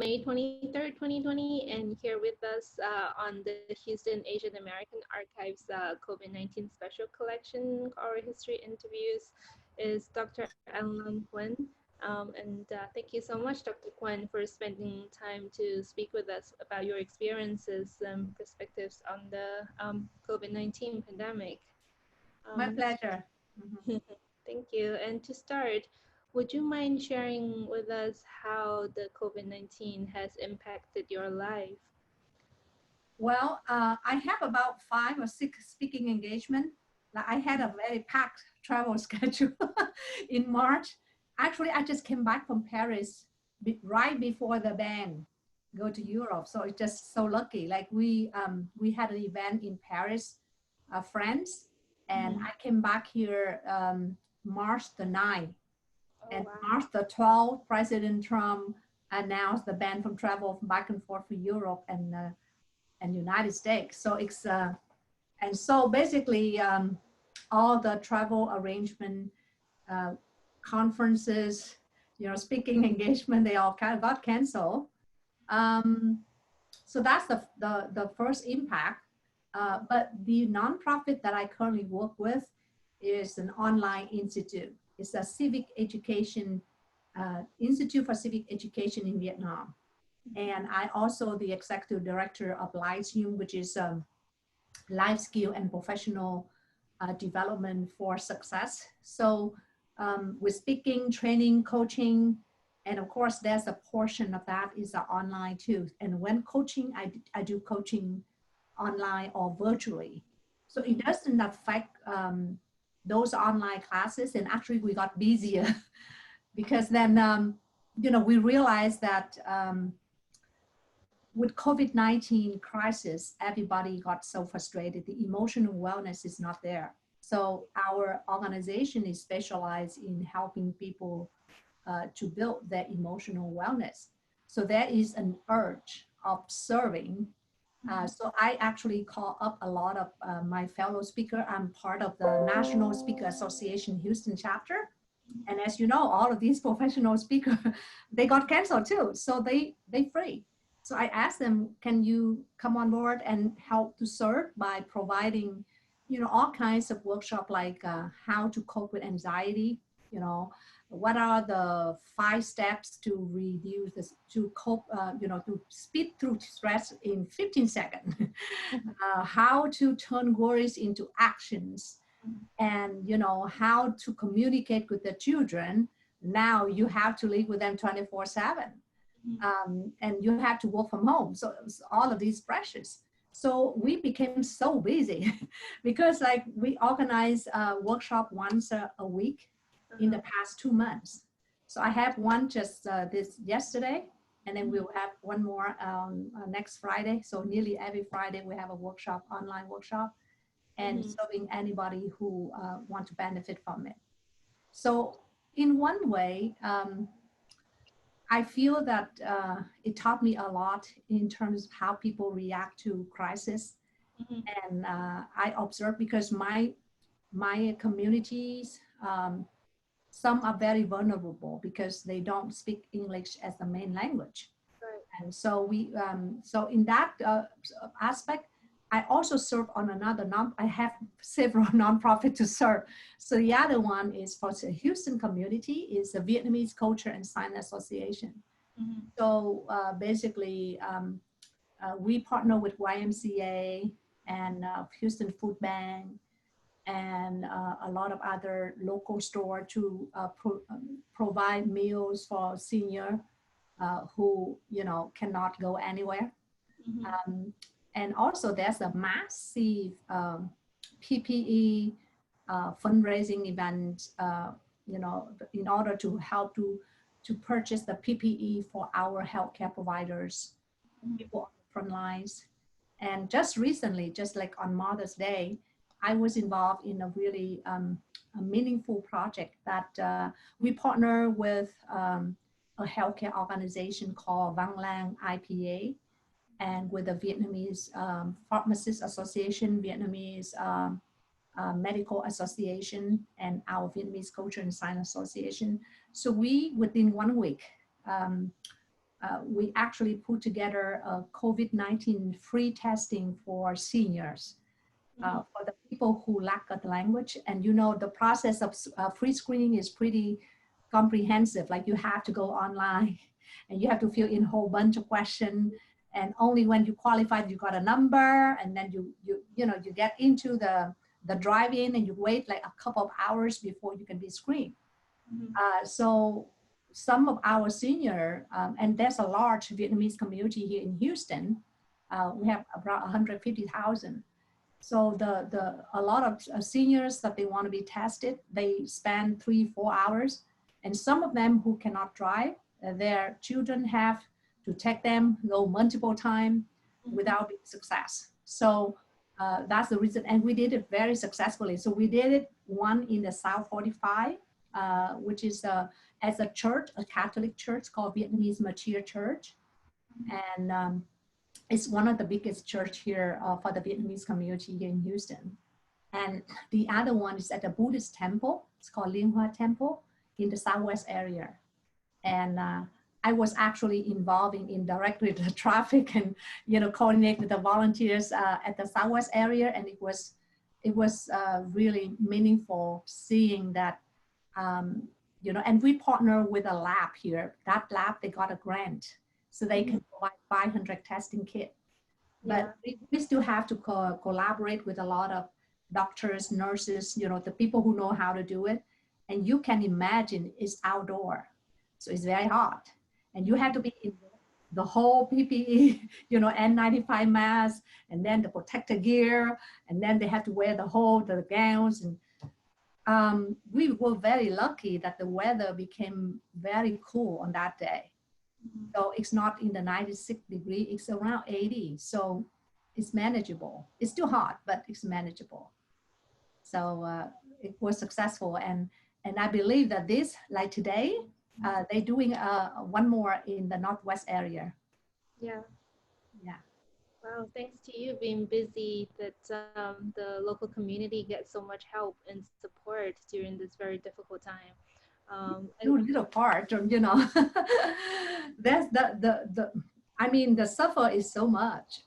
May 23rd, 2020, and here with us on the Houston Asian American Archives COVID-19 Special Collection Oral History Interviews is Dr. Alan Quinn. And thank you so much, Dr. Quinn, for spending time to speak with us about your experiences and perspectives on the COVID-19 pandemic. My Um, pleasure. Mhm. Thank you. And to start, would you mind sharing with us how the COVID-19 has impacted your life? Well, I have about 5 or 6 speaking engagement. Like, I had a very packed travel schedule in March. Actually, I just came back from Paris right before the ban go to Europe. So it's just so lucky. Like we had an event in Paris, France, and Mhm. I came back here March the 9th. Oh, And wow. March the 12th, President Trump announced the ban from travel back and forth for Europe and United States. So it's and so basically all the travel arrangement, uh, conferences, speaking engagement, they all kind of got canceled. Um, so that's the first impact. But the nonprofit that I currently work with is an online institute. It's a civic education Institute for Civic Education in Vietnam. And I also the executive director of LISUM, which is life skill and professional development for success. So with speaking, training, coaching, and of course, there's a portion of that is online too. And when coaching, I do coaching online or virtually. So it doesn't affect those online classes. And actually, we got busier because then, we realized that with COVID-19 crisis, everybody got so frustrated. The emotional wellness is not there. So our organization is specialized in helping people to build their emotional wellness. So there is an urge of serving. So I actually call up a lot of my fellow speaker. I'm part of the National Speaker Association Houston chapter. And as you know, all of these professional speakers, they got canceled too. So they free. So I asked them, can you come on board and help to serve by providing, all kinds of workshop like how to cope with anxiety, what are the 5 steps to reduce this, to cope, to speed through stress in 15 seconds, how to turn worries into actions, and how to communicate with the children. Now you have to live with them 24/7, and you have to work from home, so it was all of these pressures. So we became so busy because like we organize a workshop once a week in the Uh-huh. past 2 months. So I have one just this yesterday, and then we'll have one more next Friday. So nearly every Friday we have a workshop, online workshop, and Mhm. serving anybody who want to benefit from it. So in one way, I feel that it taught me a lot in terms of how people react to crisis. Mhm. And I observe because my communities, some are very vulnerable because they don't speak English as the main language. Right. And so so in that aspect, I also serve on another I have several nonprofit to serve. So the other one is for the Houston community is the Vietnamese Culture and Sign Association. Mhm. So basically, we partner with YMCA and Houston Food Bank and a lot of other local store to provide meals for senior who cannot go anywhere. Mhm. Um, and also there's a massive PPE fundraising event, in order to help to purchase the PPE for our healthcare providers, Mhm. people on the front lines. And just recently, just like on Mother's Day, I was involved in a really a meaningful project that we partner with a healthcare organization called Vang Lang IPA and with the Vietnamese Pharmacists Association, Vietnamese Medical Association, and our Vietnamese Culture and Sign Association. So we, within 1 week, um, we actually put together a COVID-19 free testing for seniors, for the people who lack the language. And you know, the process of free screening is pretty comprehensive. Like you have to go online and you have to fill in a whole bunch of questions. And only when you qualified, you got a number, and then you get into the drive-in and you wait like a couple of hours before you can be screened. So some of our senior, and there's a large Vietnamese community here in Houston. We have about 150,000. So a lot of seniors that they want to be tested, they spend 3-4 hours. And some of them who cannot drive, their children have to take them, go multiple times without being success. So that's the reason. And we did it very successfully. So we did it one in the South 45, which is as a church, a Catholic church called Vietnamese Mature Church. And it's one of the biggest church here for the Vietnamese community here in Houston. And the other one is at a Buddhist temple. It's called Liên Hoa Temple in the Southwest area. And I was actually involving in directly the traffic and, coordinate with the volunteers at the Southwest area. And it was really meaningful seeing that, and we partner with a lab here. That lab, they got a grant so they can provide 500 testing kits. But we still have to collaborate with a lot of doctors, nurses, the people who know how to do it. And you can imagine it's outdoor. So it's very hot. And you have to be in the whole PPE, N95 mask, and then the protective gear, and then they have to wear the gowns. And we were very lucky that the weather became very cool on that day. So it's not in the 96 degrees, it's around 80. So it's manageable. It's still hot, but it's manageable. So it was successful. And I believe that this, like today, they're doing one more in the Northwest area. Yeah. Yeah. Wow, thanks to you being busy, that the local community gets so much help and support during this very difficult time. Do a little part, that's the suffer is so much.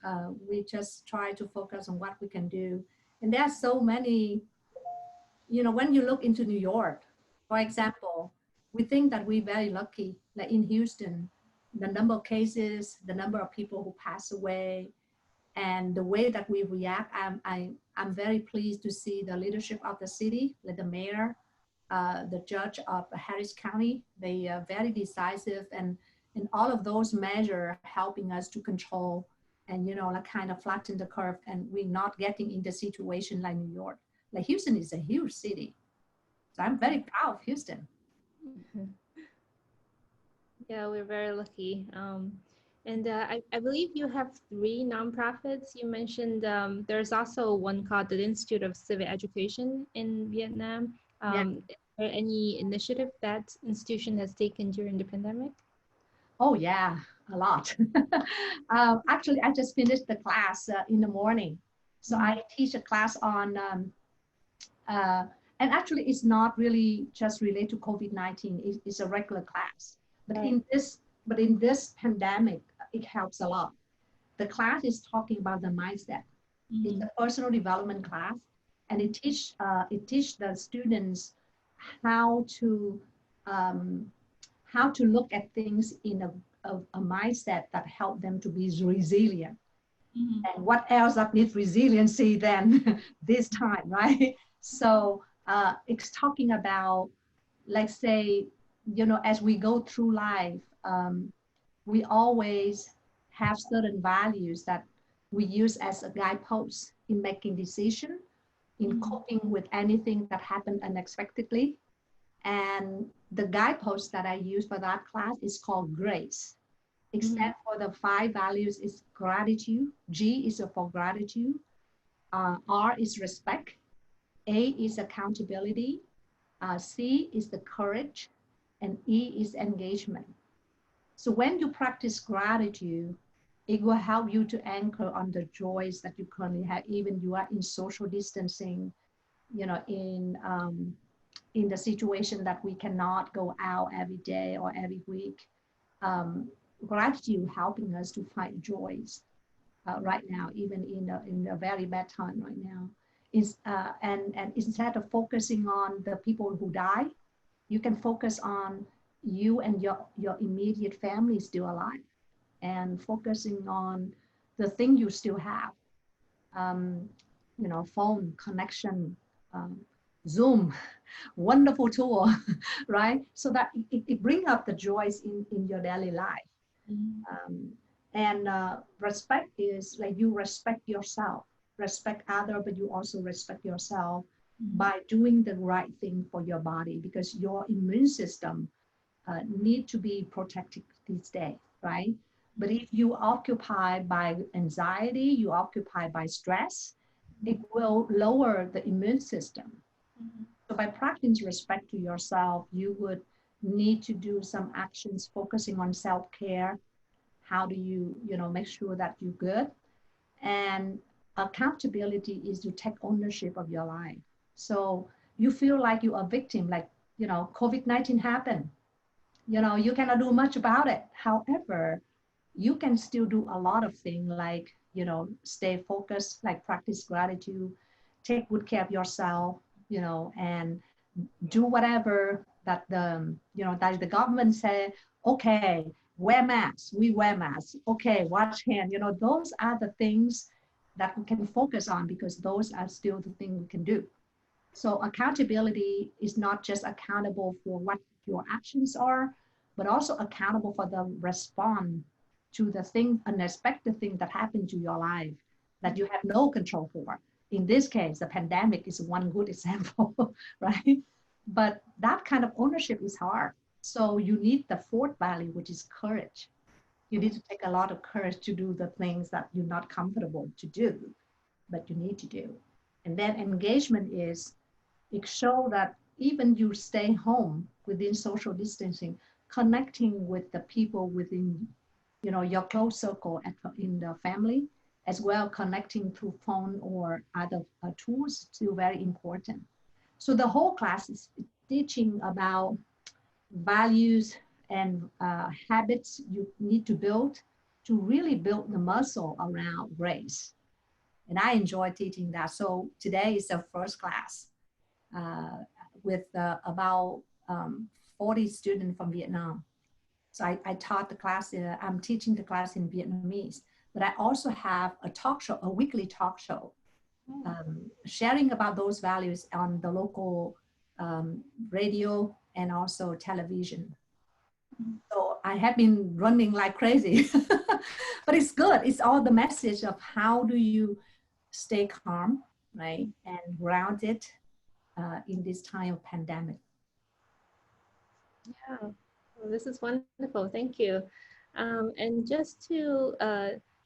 We just try to focus on what we can do. And there's so many, when you look into New York, for example, we think that we're very lucky, like in Houston, the number of cases, the number of people who pass away, and the way that we react. I'm very pleased to see the leadership of the city, like the mayor, the judge of Harris County. They are very decisive, and all of those measures helping us to control and, like kind of flatten the curve, and we're not getting in the situation like New York. Like Houston is a huge city. So I'm very proud of Houston. Yeah, we're very lucky. And I believe you have 3 nonprofits. You mentioned there's also one called the Institute of Civic Education in Vietnam. Is there any initiative that institution has taken during the pandemic? Oh yeah, a lot. Actually, I just finished the class in the morning. So I teach a class on, and actually it's not really just related to COVID-19. It's a regular class. But in this pandemic, it helps a lot. The class is talking about the mindset. It's a personal development class, and it teach the students how to look at things in a mindset that help them to be resilient. And what else that needs resiliency than this time, right? So it's talking about, like say, as we go through life, we always have certain values that we use as a guidepost in making decisions, in coping with anything that happened unexpectedly. And the guidepost that I use for that class is called GRACE. Except for the 5 values is gratitude. G is for gratitude. R is respect. A is accountability. C is the courage. And E is engagement. So when you practice gratitude, it will help you to anchor on the joys that you currently have, even you are in social distancing, in the situation that we cannot go out every day or every week. gratitude helping us to find joys right now, even in a very bad time right now. Is and instead of focusing on the people who die, you can focus on you and your immediate family still alive, and focusing on the thing you still have. Um, phone connection, um, Zoom, wonderful tool, right? So that it brings up the joys in your daily life. Mhm. And respect is like you respect yourself, respect other, but you also respect yourself Mhm. by doing the right thing for your body, because your immune system need to be protected these days, right? But if you occupy by anxiety, you occupy by stress, it will lower the immune system. Mhm. So by practicing respect to yourself, you would need to do some actions focusing on self-care. How do you, make sure that you're good? And accountability is to take ownership of your life. So you feel like you are a victim, like, COVID-19 happened. You cannot do much about it. However, you can still do a lot of things like, stay focused, like practice gratitude, take good care of yourself, and do whatever that the government say, okay, wear masks, we wear masks, okay, wash hand, those are the things that we can focus on, because those are still the things we can do. So accountability is not just accountable for what your actions are, but also accountable for the response to the thing, unexpected thing that happened to your life that you have no control for. In this case, the pandemic is one good example, right? But that kind of ownership is hard. So you need the fourth value, which is courage. You need to take a lot of courage to do the things that you're not comfortable to do, but you need to do. And then engagement is, it shows that even you stay home within social distancing, connecting with the people within, your close circle in the family, as well connecting through phone or other tools, still very important. So the whole class is teaching about values and habits you need to build to really build the muscle around race. And I enjoy teaching that. So today is the first class uh, with about 40 students from Vietnam. So I taught the class, I'm teaching the class in Vietnamese, but I also have a talk show, a weekly talk show, sharing about those values on the local radio and also television. So I have been running like crazy, but it's good. It's all the message of how do you stay calm, right, and grounded in this time of pandemic. Yeah, well, this is wonderful. Thank you. And just to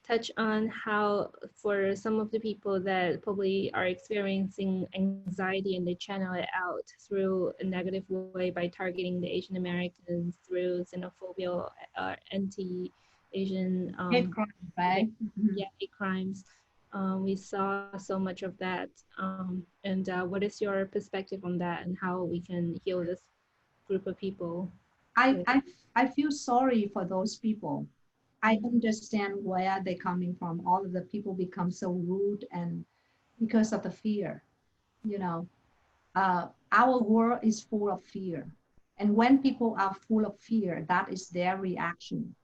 touch on how, for some of the people that probably are experiencing anxiety and they channel it out through a negative way by targeting the Asian Americans through xenophobia, anti-Asian, Hate crime, right? Mhm. yeah, hate crimes. We saw so much of that. And what is your perspective on that and how we can heal this group of people? I, With, I, I feel sorry for those people. I Mhm. understand where they're coming from. All of the people become so rude, and because of the fear, you know, our world is full of fear. And when people are full of fear, that is their reaction.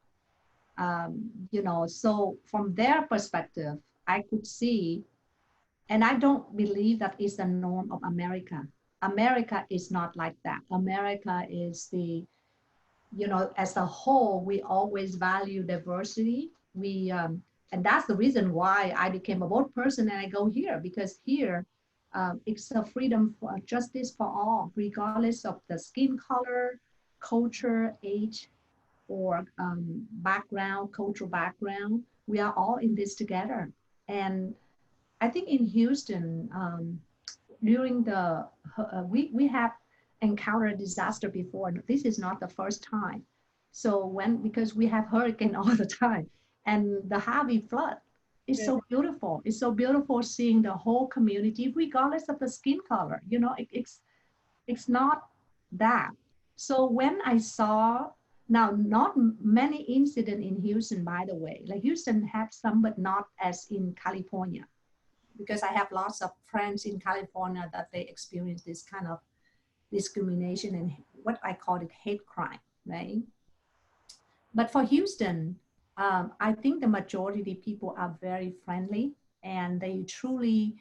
So from their perspective, I could see, and I don't believe that is the norm of America. America is not like that. America is as a whole, we always value diversity. And that's the reason why I became a board person and I go here, because here it's a freedom for justice for all, regardless of the skin color, culture, age, or background, cultural background. We are all in this together. And I think in Houston, during we have encountered disaster before. This is not the first time. So because we have hurricane all the time, and the Harvey flood is Good. so beautiful. It's so beautiful seeing the whole community, regardless of the skin color. It's not that. So when I saw Now, not many incidents in Houston, by the way. Like Houston have some, but not as in California, because I have lots of friends in California that they experience this kind of discrimination and what I call it hate crime, right? But for Houston, I think the majority of the people are very friendly and they truly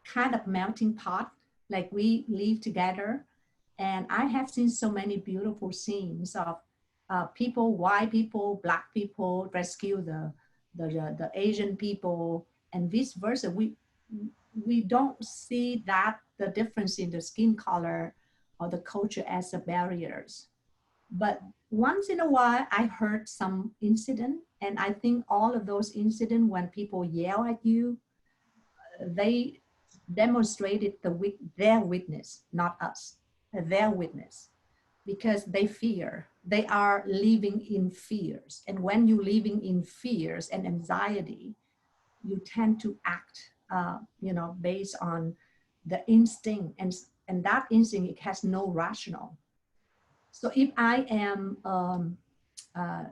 kind of melting pot. Like we live together, and I have seen so many beautiful scenes of people, white people, black people rescue the Asian people, and vice versa. We don't see that the difference in the skin color or the culture as the barriers. But once in a while, I heard some incident, and I think all of those incidents when people yell at you, they demonstrated their witness, not us, their witness, because they fear. They are living in fears, and when you're living in fears and anxiety, you tend to act, based on the instinct, and that instinct it has no rational. So if I am uh,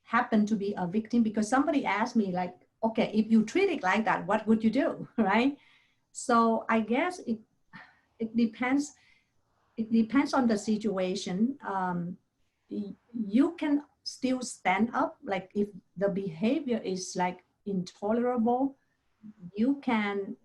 happen to be a victim, because somebody asked me like, okay, if you treat it like that, what would you do, right? So I guess it depends. It depends on the situation. You can still stand up. Like if the behavior is like intolerable, you can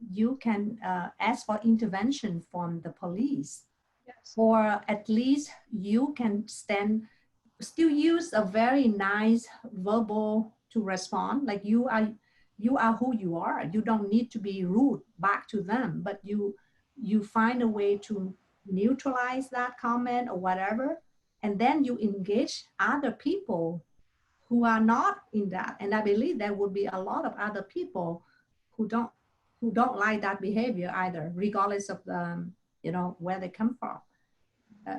ask for intervention from the police, Yes. or at least you can still use a very nice verbal to respond, like you are who you are. You don't need to be rude back to them, but you find a way to neutralize that comment or whatever, and then you engage other people who are not in that. And I believe there will be a lot of other people who don't like that behavior either, regardless of where they come from.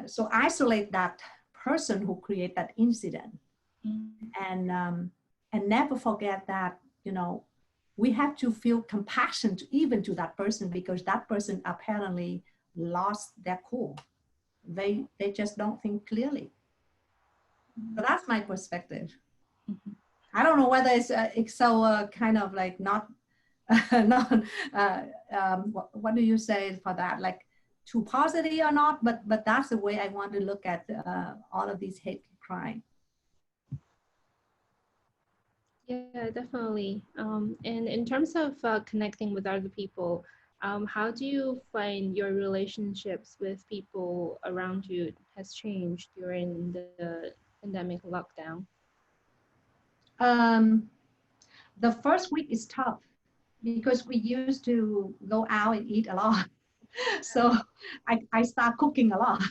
So isolate that person who create that incident, and never forget that we have to feel compassion even to that person, because that person apparently lost their cool. They just don't think clearly. So that's my perspective. Mhm. I don't know whether it's so kind of like not not what do you say for that, like too positive or not, but that's the way I want to look at all of these hate crime. Yeah, definitely. And in terms of connecting with other people, how do you find your relationships with people around you has changed during the pandemic lockdown? um, the first week is tough because we used to go out and eat a lot. So I start cooking a lot.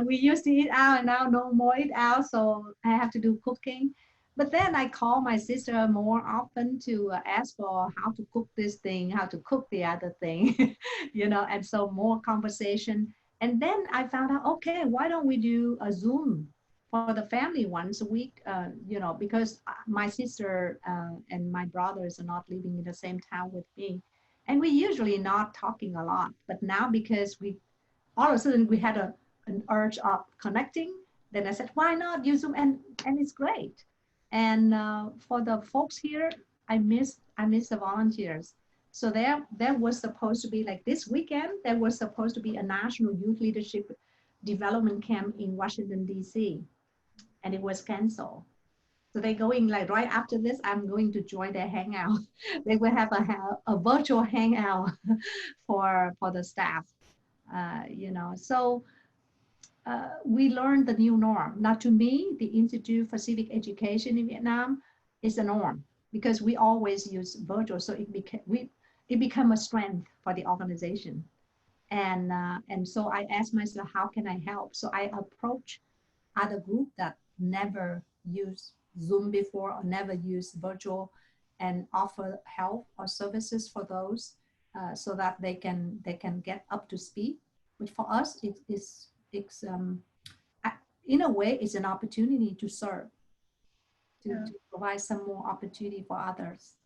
We used to eat out and now no more eat out. So I have to do cooking. But then I call my sister more often to ask for how to cook this thing, how to cook the other thing, and so more conversation. And then I found out, okay, why don't we do a Zoom for the family once a week? Because my sister and my brothers are not living in the same town with me, and we usually not talking a lot. But now because we all of a sudden we had an urge of connecting, then I said, why not use Zoom? And it's great. And for the folks here, I miss the volunteers. So there was supposed to be, like this weekend, there was supposed to be a national youth leadership development camp in Washington D.C., and it was canceled. So they're going, like right after this, I'm going to join their hangout. They will have a virtual hangout for the staff. So we learned the new norm. Now, to me, the Institute for Civic Education in Vietnam is the norm, because we always use virtual. So it became a strength for the organization. And so I asked myself, how can I help? So I approach other group that never used Zoom before or never used virtual, and offer help or services for those, so that they can get up to speed. But for us, it's in a way it's an opportunity to serve, Yeah. to provide some more opportunity for others.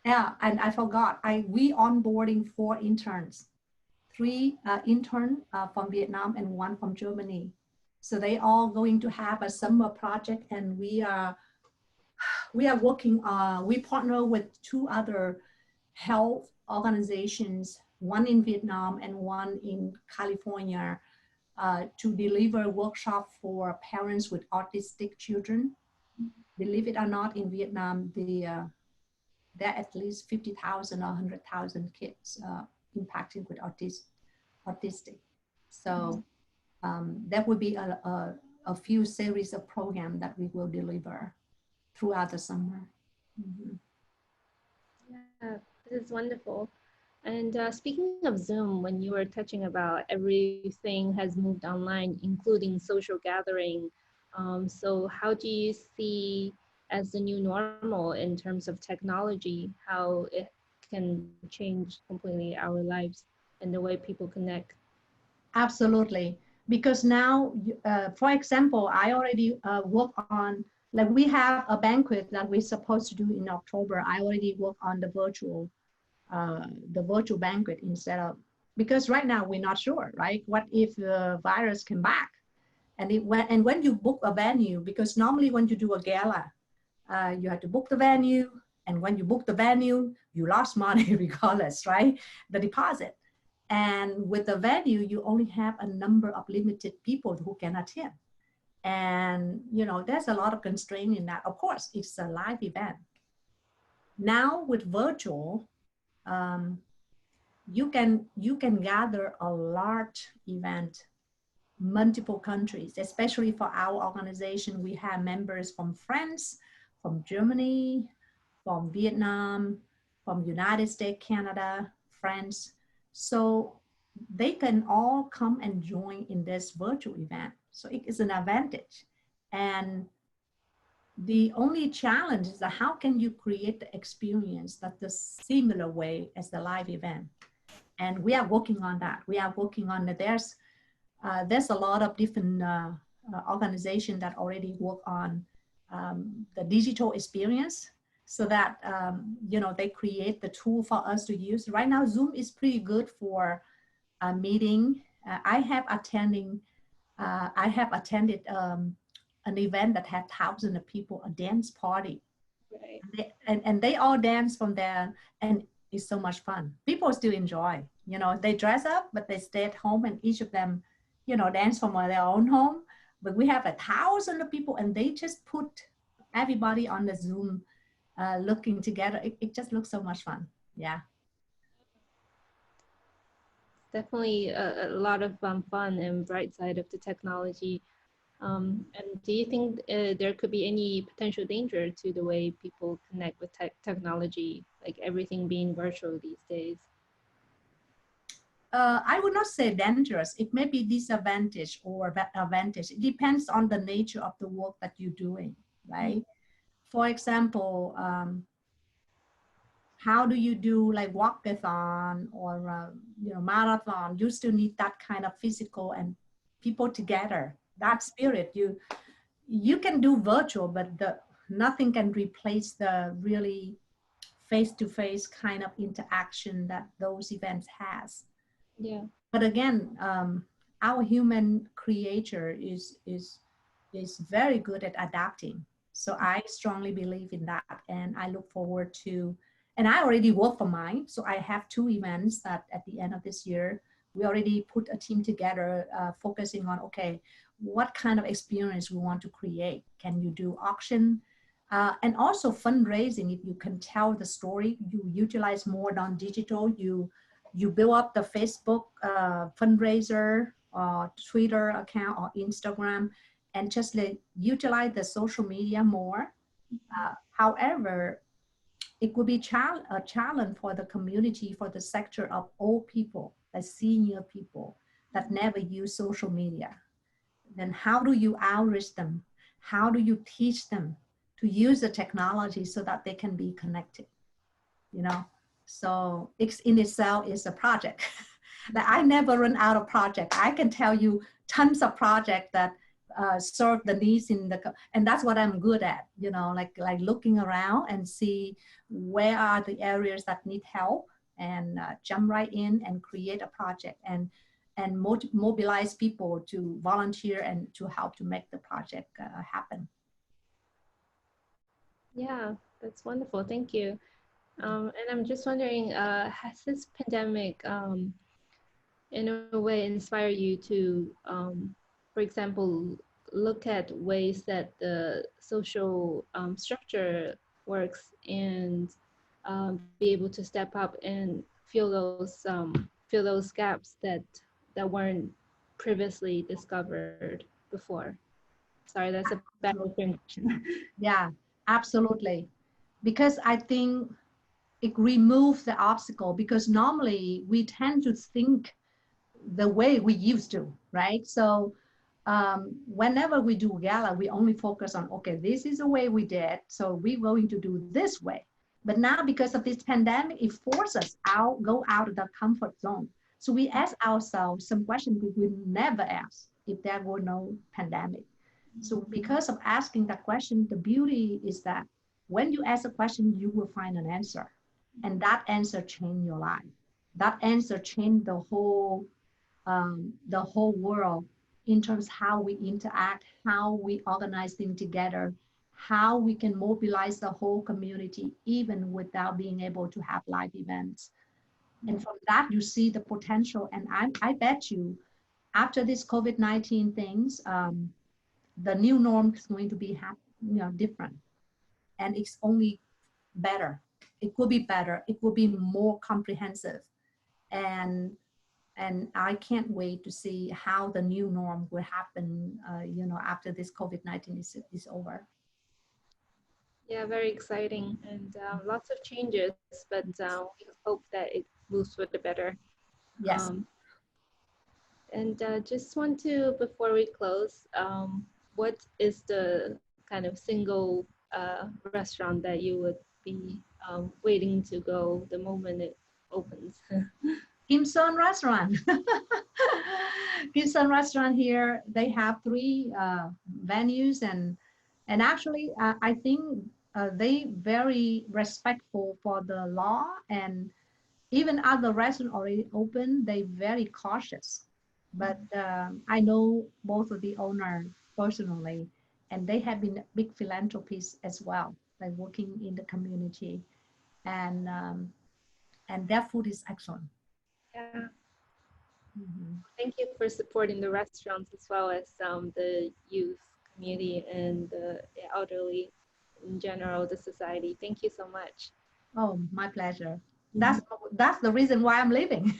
Yeah, and I forgot, we onboarding 4 interns, 3 intern from Vietnam and 1 from Germany. So they all going to have a summer project, and we are working, we partner with two other health organizations, one in Vietnam and one in California, to deliver workshop for parents with autistic children. Believe it or not, in Vietnam, there are at least 50,000 or 100,000 kids impacted with autistic. So that would be a few series of programs that we will deliver throughout the summer. Mm-hmm. Yeah, this is wonderful. And speaking of Zoom, when you were touching about everything has moved online, including social gathering, so how do you see as the new normal in terms of technology, how it can change completely our lives and the way people connect? Absolutely. Because now, for example, I already work on, like we have a banquet that we're supposed to do in October. I already work on the virtual banquet instead of, because right now we're not sure, right? What if the virus came back? And when you book a venue, because normally when you do a gala, you have to book the venue. And when you book the venue, you lost money regardless, right? The deposit. And with the venue, you only have a number of limited people who can attend. And, you know, there's a lot of constraint in that. Of course, it's a live event. Now with virtual, um, you can gather a large event, multiple countries, especially for our organization. We have members from France, from Germany, from Vietnam, from United States, Canada, France. So they can all come and join in this virtual event. So it is an advantage. And the only challenge is that how can you create the experience that the similar way as the live event? And we are working on that. We are working on that. There's a lot of different organizations that already work on the digital experience, so that you know, they create the tool for us to use. Right now, Zoom is pretty good for a meeting. I have attended an event that had thousands of people, a dance party. Right. And they all dance from there, and it's so much fun. People still enjoy, you know, they dress up, but they stay at home, and each of them, you know, dance from their own home. But we have 1,000 of people, and they just put everybody on the Zoom looking together. It just looks so much fun. Yeah. Definitely a lot of fun and bright side of the technology. And do you think there could be any potential danger to the way people connect with technology, like everything being virtual these days? I would not say dangerous. It may be disadvantage or advantage. It depends on the nature of the work that you're doing, right? Mm-hmm. For example, how do you do like walkathon or you know, marathon? You still need that kind of physical and people together. That spirit you can do virtual, but nothing can replace the really face-to-face kind of interaction that those events has. Yeah. But again, our human creature is very good at adapting. So I strongly believe in that, and I look forward to. And I already work for mine, so I have two events that at the end of this year we already put a team together, focusing on, okay, what kind of experience we want to create. Can you do auction? And also fundraising. If you can tell the story, you utilize more non-digital. You build up the Facebook fundraiser, or Twitter account, or Instagram, and just utilize the social media more. However, it could be a challenge for the community, for the sector of old people, the senior people that never use social media. Then how do you outreach them? How do you teach them to use the technology so that they can be connected? You know, so it's in itself is a project. That I never run out of project. I can tell you tons of projects that serve the needs and that's what I'm good at. You know, like looking around and see where are the areas that need help, and jump right in and create a project. And and mobilize people to volunteer and to help to make the project happen. Yeah, that's wonderful. Thank you. And I'm just wondering, has this pandemic, in a way, inspire you to, for example, look at ways that the social structure works and be able to step up and fill those gaps that weren't previously discovered before? Sorry, that's a bad question. Yeah, absolutely. Because I think it removes the obstacle, because normally we tend to think the way we used to, right? So whenever we do gala, we only focus on, okay, this is the way we did, so we're going to do this way. But now, because of this pandemic, it forces us go out of the comfort zone. So we ask ourselves some questions we would never ask if there were no pandemic. So because of asking that question, the beauty is that when you ask a question, you will find an answer. And that answer changed your life. That answer changed the whole world in terms of how we interact, how we organize things together, how we can mobilize the whole community, even without being able to have live events. And from that, you see the potential. And I bet you, after this COVID-19 things, the new norm is going to be different. And it's only better. It could be better. It will be more comprehensive. And I can't wait to see how the new norm will happen, after this COVID-19 is over. Yeah, very exciting and lots of changes, but we hope that it moves for the better. Yes. And just want to, before we close, what is the kind of single restaurant that you would be waiting to go the moment it opens? Kim Son Restaurant. Kim Son Restaurant here, they have 3 venues, and actually I think they very respectful for the law, and even other restaurants already open, they very cautious. But I know both of the owner personally, and they have been big philanthropists as well, like working in the community, and their food is excellent. Yeah. Mm-hmm. Thank you for supporting the restaurants as well as the youth community and the elderly in general, the society. Thank you so much. Oh, my pleasure. That's the reason why I'm leaving.